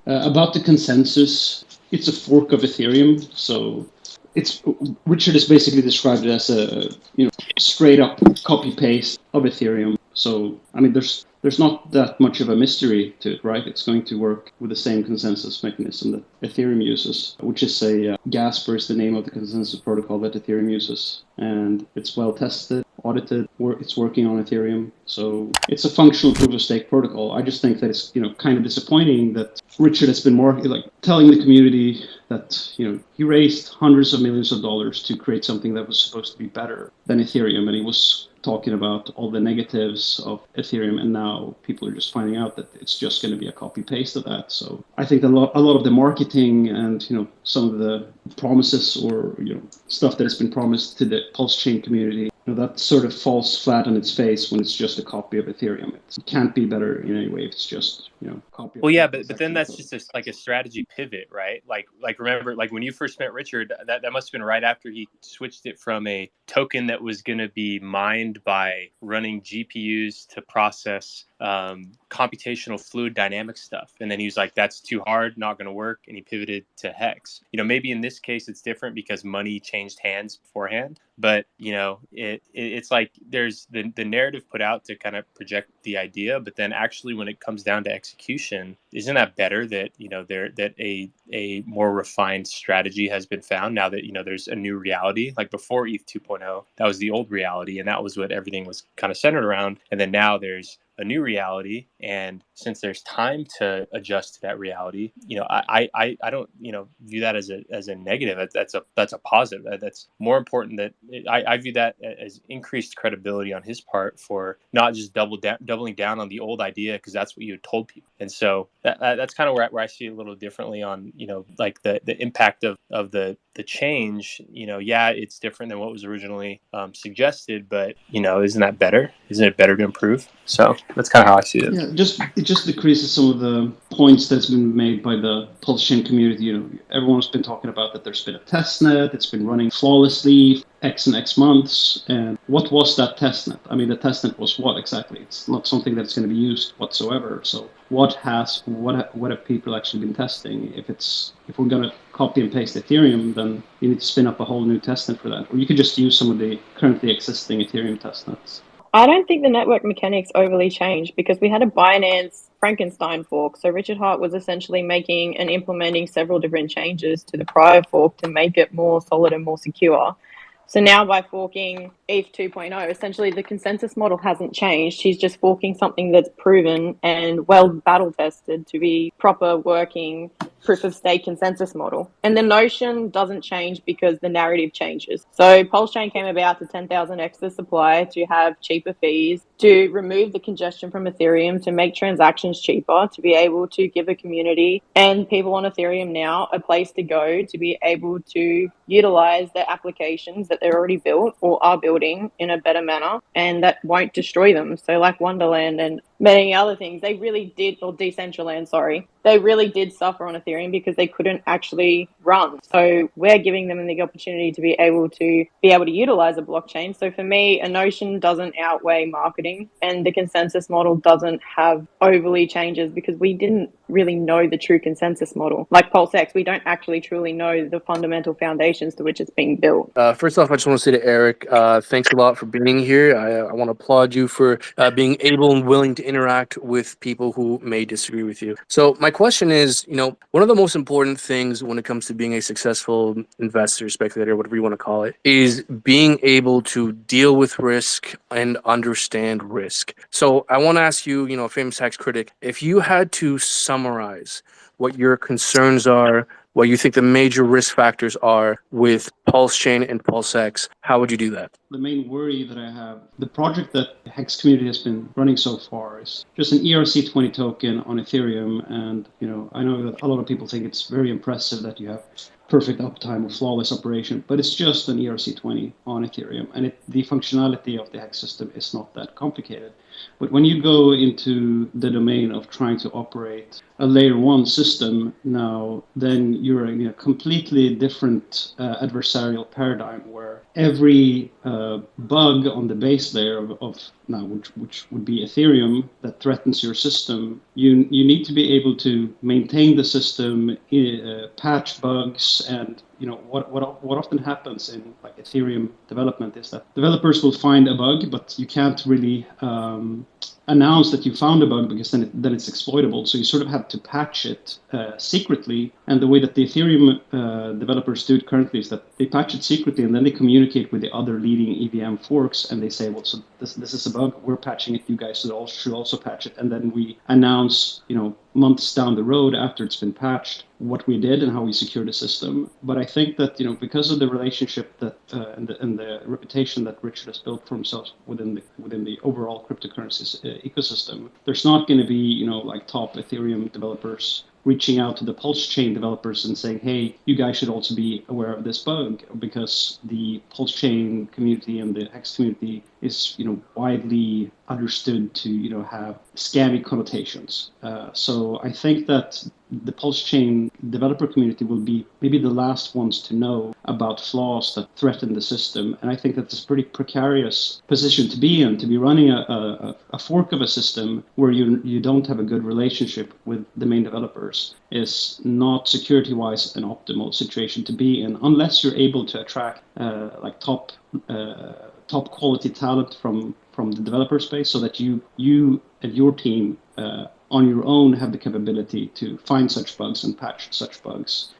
About the consensus, it's a fork of Ethereum. So it's Richard has basically described it as a straight up copy paste of Ethereum. So I mean, there's not that much of a mystery to it, right? It's going to work with the same consensus mechanism that Ethereum uses, which is Gasper is the name of the consensus protocol that Ethereum uses, and it's well tested, audited. It's working on Ethereum, so it's a functional proof of stake protocol. I just think that it's kind of disappointing that Richard has been more like telling the community that he raised hundreds of millions of dollars to create something that was supposed to be better than Ethereum, and he was talking about all the negatives of Ethereum, and now people are just finding out that it's just going to be a copy paste of that. So I think a lot of the marketing and some of the promises or stuff that has been promised to the Pulsechain community, that sort of falls flat on its face when it's just a copy of Ethereum. It can't be better in any way if it's just copy. Well, yeah, but then that's just like a strategy pivot, right? Like remember, like when you first met Richard, that must have been right after he switched it from a token that was going to be mined by running GPUs to process computational fluid dynamics stuff, and then he was like, "That's too hard, not going to work," and he pivoted to Hex. Maybe in this case it's different because money changed hands beforehand, but it's like there's the narrative put out to kind of project the idea, but then actually when it comes down to execution, isn't that better that that a more refined strategy has been found now that there's a new reality? Like before ETH 2.0, that was the old reality, and that was what everything was kind of centered around, and then now there's a new reality, and since there's time to adjust to that reality, I don't view that as a negative. That's a positive. That's more important. That I view that as increased credibility on his part for not just doubling down on the old idea because that's what you had told people. And so that's kind of where I see it a little differently on like the impact of the change. It's different than what was originally suggested, but isn't that better? Isn't it better to improve? So that's kind of how I see it. Yeah, it just decreases some of the points that's been made by the Pulsechain community. Everyone's been talking about that there's been a testnet, it's been running flawlessly X and X months. And what was that testnet? I mean, the testnet was what exactly? It's not something that's going to be used whatsoever. So what have people actually been testing? If we're going to copy and paste Ethereum, then you need to spin up a whole new testnet for that. Or you could just use some of the currently existing Ethereum testnets. I don't think the network mechanics overly changed because we had a Binance Frankenstein fork. So Richard Hart was essentially making and implementing several different changes to the prior fork to make it more solid and more secure. So now by forking ETH 2.0, essentially the consensus model hasn't changed. He's just forking something that's proven and well battle tested to be proper working proof of stake consensus model. And the notion doesn't change because the narrative changes. So PulseChain came about to 10,000 extra supply to have cheaper fees, to remove the congestion from Ethereum, to make transactions cheaper, to be able to give a community and people on Ethereum now a place to go to be able to utilize their applications that they're already built or are building in a better manner and that won't destroy them. So like Wonderland and many other things, they really did, or Decentraland, sorry, they really did suffer on Ethereum because they couldn't actually run. So we're giving them the opportunity to be able to utilize a blockchain. So for me, a notion doesn't outweigh marketing, and the consensus model doesn't have overly changes because we didn't really know the true consensus model. Like Pulsex, we don't actually truly know the fundamental foundations to which it's being built. First off, I just want to say to Eric, thanks a lot for being here. I want to applaud you for being able and willing to interact with people who may disagree with you. So my question is, one of the most important things when it comes to being a successful investor, speculator, whatever you want to call it, is being able to deal with risk and understand risk. So I want to ask you, a famous tax critic, if you had to summarize what your concerns are, what you think the major risk factors are with PulseChain and Pulsex, how would you do that? The main worry that I have, the project that the Hex community has been running so far is just an ERC20 token on Ethereum. And, I know that a lot of people think it's very impressive that you have perfect uptime or flawless operation, but it's just an ERC20 on Ethereum. And the functionality of the Hex system is not that complicated. But when you go into the domain of trying to operate a layer one system now, then you're in a completely different adversarial paradigm where every bug on the base layer of now, which would be Ethereum, that threatens your system, you need to be able to maintain the system, patch bugs, and what often happens in like Ethereum development is that developers will find a bug, but you can't really announce that you found a bug because then it's exploitable. So you sort of have to patch it secretly. And the way that the Ethereum developers do it currently is that they patch it secretly and then they communicate with the other leading EVM forks and they say, well, so this is a bug, we're patching it, you guys should also patch it. And then we announce, months down the road after it's been patched what we did and how we secured the system. But I think that because of the relationship that and the reputation that Richard has built for himself within the overall cryptocurrencies ecosystem, there's not going to be like top Ethereum developers reaching out to the Pulsechain developers and saying, hey, you guys should also be aware of this bug, because the Pulsechain community and the Hex community is widely understood to have scammy connotations. So I think that the Pulsechain developer community will be maybe the last ones to know about flaws that threaten the system. And I think that's a pretty precarious position to be in, to be running a fork of a system where you don't have a good relationship with the main developers is not security-wise an optimal situation to be in, unless you're able to attract like top quality talent from the developer space, so that you and your team on your own have the capability to find such bugs and patch such bugs.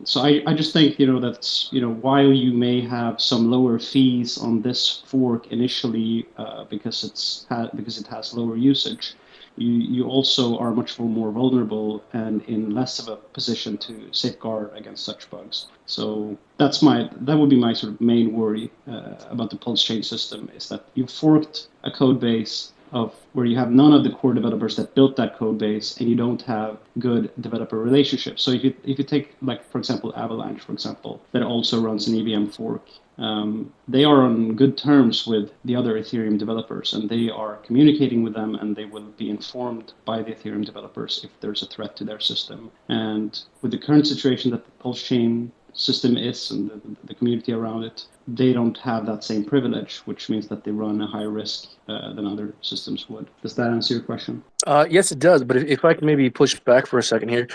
So I just think that's while you may have some lower fees on this fork initially because it has lower usage, you also are much more vulnerable and in less of a position to safeguard against such bugs. So that would be my sort of main worry about the Pulsechain system, is that you forked a code base of where you have none of the core developers that built that code base, and you don't have good developer relationships. So if you take, like, for example, Avalanche, for example, that also runs an EVM fork, they are on good terms with the other Ethereum developers, and they are communicating with them, and they will be informed by the Ethereum developers if there's a threat to their system. And with the current situation that the Pulsechain system is and the community around it, they don't have that same privilege, which means that they run a higher risk than other systems would. Does that answer your question? Yes, it does. But if I can maybe push back for a second here,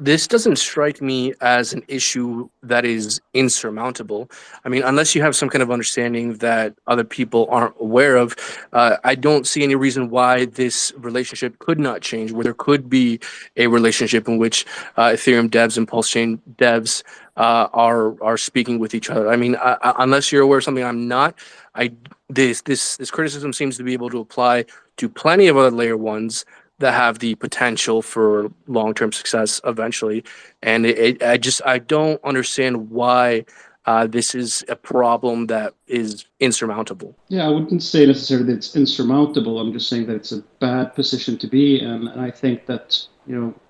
this doesn't strike me as an issue that is insurmountable. I mean, unless you have some kind of understanding that other people aren't aware of, I don't see any reason why this relationship could not change, where there could be a relationship in which Ethereum devs and Pulsechain devs are speaking with each other. I mean, unless you're aware of something I'm not, this criticism seems to be able to apply to plenty of other layer ones that have the potential for long-term success eventually. And I don't understand why this is a problem that is insurmountable. Yeah, I wouldn't say necessarily that it's insurmountable. I'm just saying that it's a bad position to be in. And I think that,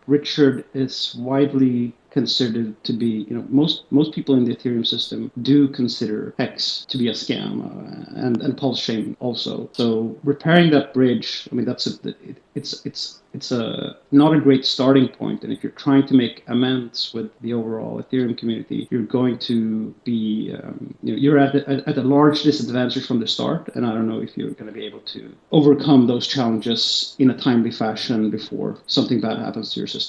Richard is widely considered to be, most people in the Ethereum system do consider Hex to be a scam, and Pulsechain also. So repairing that bridge, I mean, it's not a great starting point. And if you're trying to make amends with the overall Ethereum community, you're going to be, you're at a large disadvantage from the start. And I don't know if you're going to be able to overcome those challenges in a timely fashion before something bad happens to your system.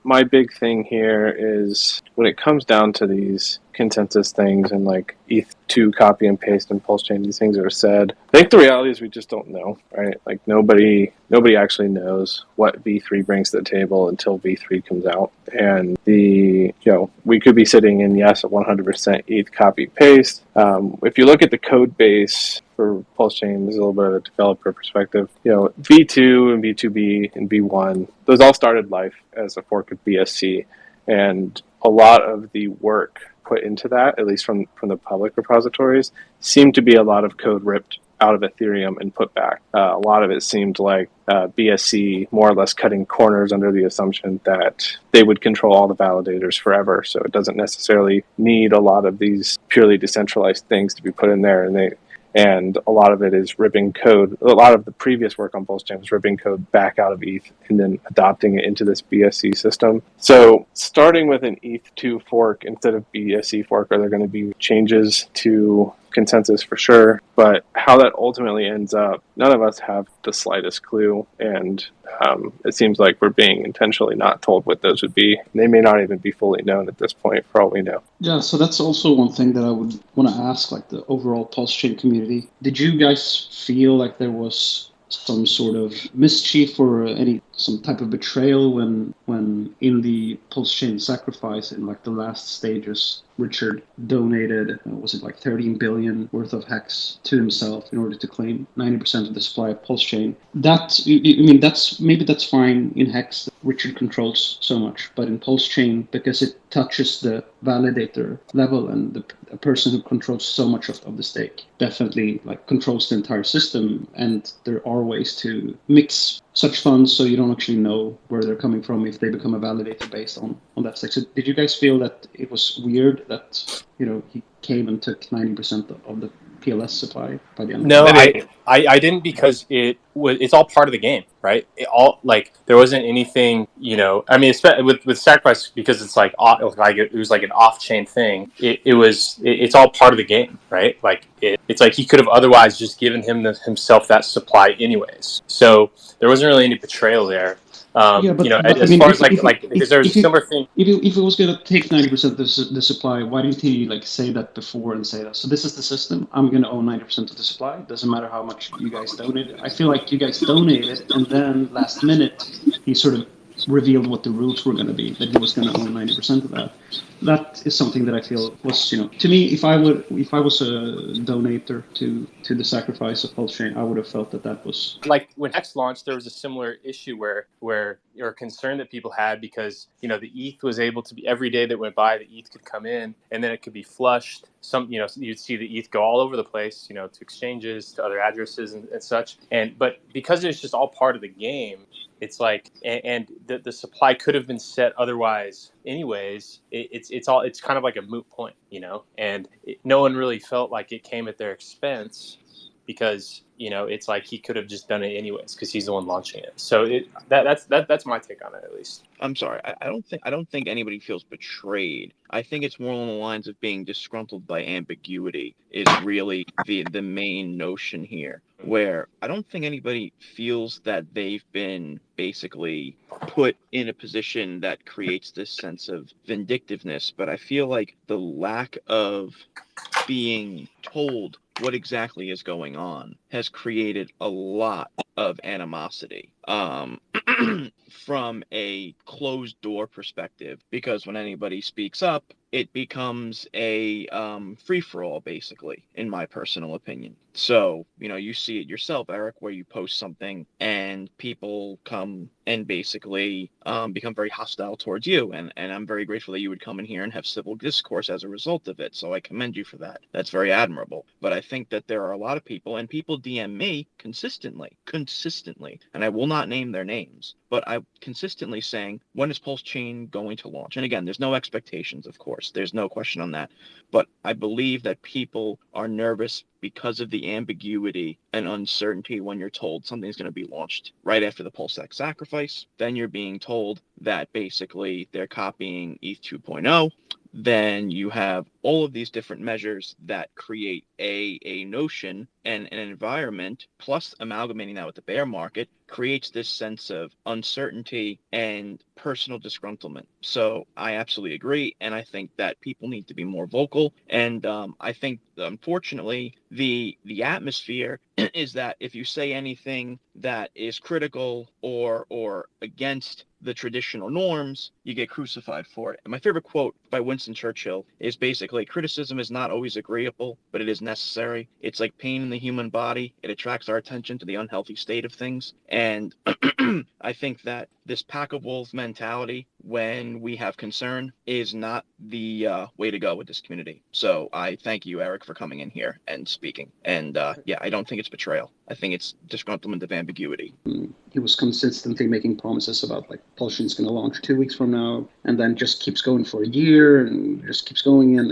My big thing here is when it comes down to these consensus things and like ETH2 copy and paste and Pulsechain, these things are said. I think the reality is we just don't know, right? Like nobody actually knows what V3 brings to the table until V3 comes out. And we could be sitting in, yes, at 100% ETH copy paste. If you look at the code base for Pulsechain, there's a little bit of a developer perspective. V2 and V2B and V1, those all started life as a fork of BSC. And a lot of the work put into that, at least from the public repositories, seemed to be a lot of code ripped out of Ethereum and put back. A lot of it seemed like BSC more or less cutting corners under the assumption that they would control all the validators forever. So it doesn't necessarily need a lot of these purely decentralized things to be put in there. And And a lot of it is ripping code. A lot of the previous work on PulseChain was ripping code back out of ETH and then adopting it into this BSC system. So starting with an ETH2 fork instead of BSC fork, are there going to be changes to consensus for sure? But how that ultimately ends up, none of us have the slightest clue. And it seems like we're being intentionally not told what those would be. They may not even be fully known at this point, for all we know. Yeah, so that's also one thing that I would want to ask, like the overall PulseChain community. Did you guys feel like there was some sort of mischief or some type of betrayal when in the PulseChain sacrifice in like the last stages, Richard donated, was it like 13 billion worth of hex to himself in order to claim 90% of the supply of PulseChain? That's fine in hex that Richard controls so much, but in PulseChain, because it touches the validator level and a person who controls so much of the stake definitely like controls the entire system, and there are ways to mix such funds so you don't actually know where they're coming from if they become a validator based on that stake. So did you guys feel that it was weird that he came and took 90% of the PLS supply by the end? No, I didn't, because it's all part of the game, right? There wasn't anything, I mean, with sacrifice, because it's like it was like an off-chain thing. It's all part of the game, right? Like it's like he could have otherwise just given himself that supply anyways. So there wasn't really any betrayal there. Because there's a similar thing. If it was going to take 90% of the supply, why didn't he like say that before and say that? So this is the system. I'm going to own 90% of the supply. Doesn't matter how much you guys donated. I feel like you guys donated, and then last minute he sort of revealed what the rules were going to be, that he was going to own 90% of that. That is something that I feel was, to me, if I was a donator to the sacrifice of PulseChain, I would have felt that was like when Hex launched. There was a similar issue where or concern that people had, because the ETH was able to be, every day that went by, the ETH could come in and then it could be flushed. You'd see the ETH go all over the place, to exchanges, to other addresses and such. But because it's just all part of the game, it's like, and the supply could have been set otherwise anyways. It's kind of like a moot point, and no one really felt like it came at their expense, because it's like he could have just done it anyways because he's the one launching it. So that's my take on it, at least. I'm sorry. I don't think anybody feels betrayed. I think it's more along the lines of being disgruntled by ambiguity is really the main notion here, where I don't think anybody feels that they've been basically put in a position that creates this sense of vindictiveness, but I feel like the lack of being told what exactly is going on has created a lot of animosity from a closed door perspective, because when anybody speaks up, it becomes a free-for-all, basically, in my personal opinion. So, you see it yourself, Eric, where you post something and people come and basically become very hostile towards you. And I'm very grateful that you would come in here and have civil discourse as a result of it. So I commend you for that. That's very admirable. But I think that there are a lot of people, and people DM me consistently, and I will not name their names, but I consistently saying, when is PulseChain going to launch? And again, there's no expectations, of course. There's no question on that. But I believe that people are nervous because of the ambiguity and uncertainty when you're told something's going to be launched right after the Pulsex sacrifice. Then you're being told that basically they're copying ETH 2.0. Then you have all of these different measures that create a notion and an environment, plus amalgamating that with the bear market, creates this sense of uncertainty and personal disgruntlement. So I absolutely agree, and I think that people need to be more vocal. And I think, unfortunately, the atmosphere is that if you say anything that is critical or against the traditional norms, you get crucified for it. And my favorite quote by Winston Churchill is basically, criticism is not always agreeable, but it is necessary. It's like pain in the human body. It attracts our attention to the unhealthy state of things. And I think that this pack of wolves mentality when we have concern is not the way to go with this community. So I thank you, Eric, for coming in here and speaking. And yeah, I don't think it's betrayal. I think it's disgruntlement of ambiguity. He was consistently making promises about like Pulsechain's going to launch 2 weeks from now, and then just keeps going for a year and just keeps going, and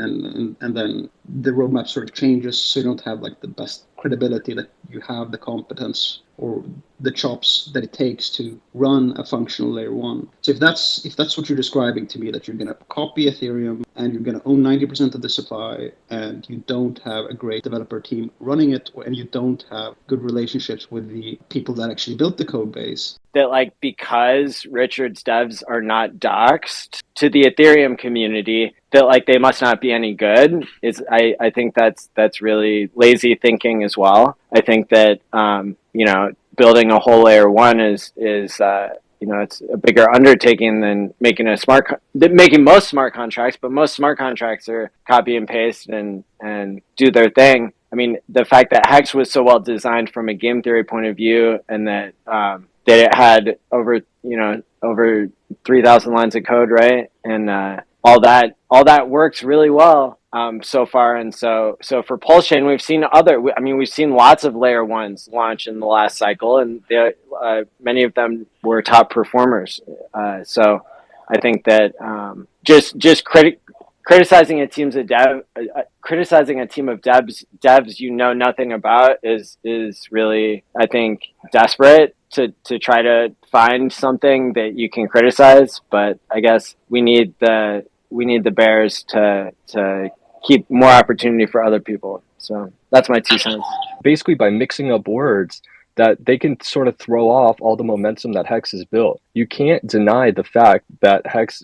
then the roadmap sort of changes, so you don't have like the best credibility that you have the competence or the chops that it takes to run a functional layer one. So if that's what you're describing to me, that you're going to copy Ethereum and you're going to own 90% of the supply, and you don't have a great developer team running it, and you don't have good relationships with the people that actually built the code base, that like because Richard's devs are not doxed to the Ethereum community, that like they must not be any good, is I think that's really lazy thinking as well. I think that building a whole layer one is it's a bigger undertaking than making most smart contracts, but most smart contracts are copy and paste and do their thing. I mean, the fact that Hex was so well designed from a game theory point of view, and that it had over 3,000 lines of code, right? And all that works really well so far. And so for Pulsechain, we've seen lots of layer ones launch in the last cycle, and many of them were top performers. So I think that criticizing a team of devs you know nothing about is really, I think, desperate to try to find something that you can criticize. But I guess we need the bears to keep more opportunity for other people. So that's my 2 cents. Basically, by mixing up words, that they can sort of throw off all the momentum that Hex has built. You can't deny the fact that Hex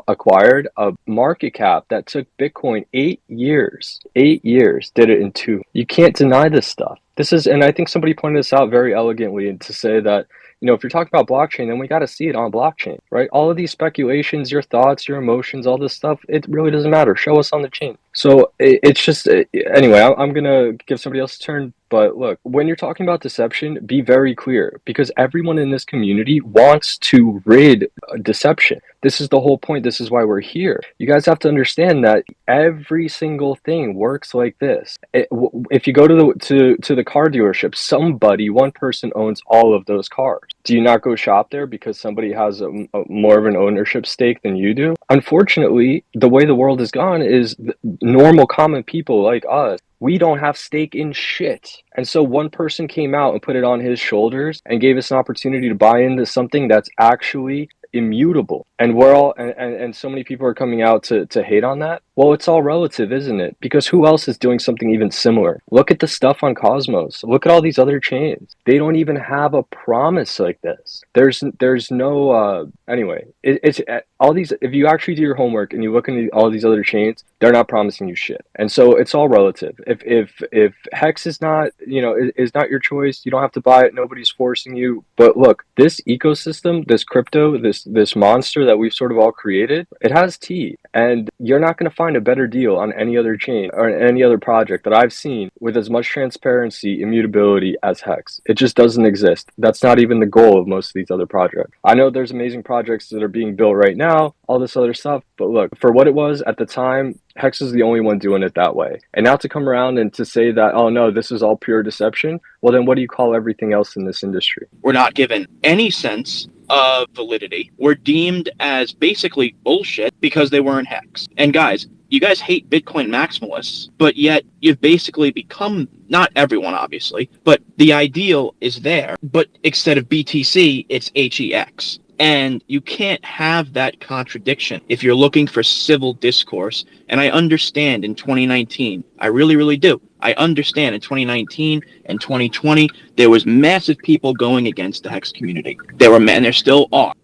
acquired a market cap that took Bitcoin 8 years. 8 years, did it in 2. You can't deny this stuff. And I think somebody pointed this out very elegantly, to say that, if you're talking about blockchain, then we got to see it on blockchain, right? All of these speculations, your thoughts, your emotions, all this stuff, it really doesn't matter. Show us on the chain. So it's just, anyway, I'm going to give somebody else a turn. But look, when you're talking about deception, be very clear, because everyone in this community wants to rid deception. This is the whole point. This is why we're here. You guys have to understand that every single thing works like this. If you go to the car dealership, one person owns all of those cars. Do you not go shop there because somebody has a more of an ownership stake than you do? Unfortunately, the way the world has gone is normal, common people like us, we don't have stake in shit. And so one person came out and put it on his shoulders and gave us an opportunity to buy into something that's actually immutable. And we're all, and so many people are coming out to hate on that. Well, it's all relative, isn't it? Because who else is doing something even similar? Look at the stuff on Cosmos. Look at all these other chains. They don't even have a promise like this. There's no, anyway, it's all these, if you actually do your homework and you look into all these other chains, they're not promising you shit. And so it's all relative. If Hex is not, is not your choice, you don't have to buy it. Nobody's forcing you. But look, this ecosystem, this crypto, this monster that we've sort of all created, it has teeth. And you're not going to find a better deal on any other chain or any other project that I've seen with as much transparency, immutability as Hex. It just doesn't exist. That's not even the goal of most of these other projects. I know there's amazing projects that are being built right now, all this other stuff, but look, for what it was at the time, Hex is the only one doing it that way. And now to come around and to say that, oh no, this is all pure deception, well then what do you call everything else in this industry? We're not given any sense of validity. We're deemed as basically bullshit because they weren't Hex. And guys, you guys hate Bitcoin maximalists, but yet you've basically become, not everyone obviously, but the ideal is there, but instead of BTC, it's HEX. And you can't have that contradiction if you're looking for civil discourse. And I understand in 2019, I really, really do. I understand in 2019 and 2020, there was massive people going against the Hex community. There were, and there still are,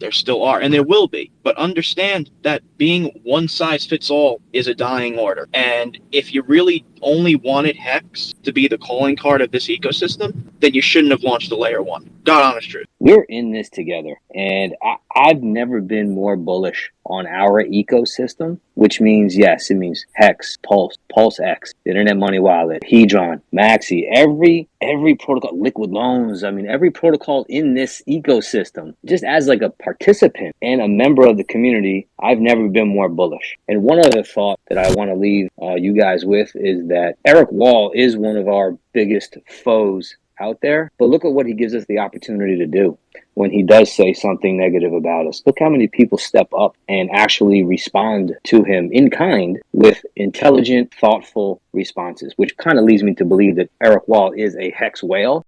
and there will be. But understand that being one size fits all is a dying order. And if you really only wanted Hex to be the calling card of this ecosystem, then you shouldn't have launched the layer one. God honest truth. We're in this together, and I've never been more bullish on our ecosystem, which means, yes, it means Hex, Pulse, PulseX, Internet Money Wallet, Hedron, Maxi, every protocol, Liquid Loans, I mean, every protocol in this ecosystem, just as like a participant and a member of the community, I've never been more bullish. And one other thought that I want to leave you guys with is that Eric Wall is one of our biggest foes out there, but look at what he gives us the opportunity to do when he does say something negative about us. Look how many people step up and actually respond to him in kind with intelligent, thoughtful responses, which kind of leads me to believe that Eric Wall is a Hex whale.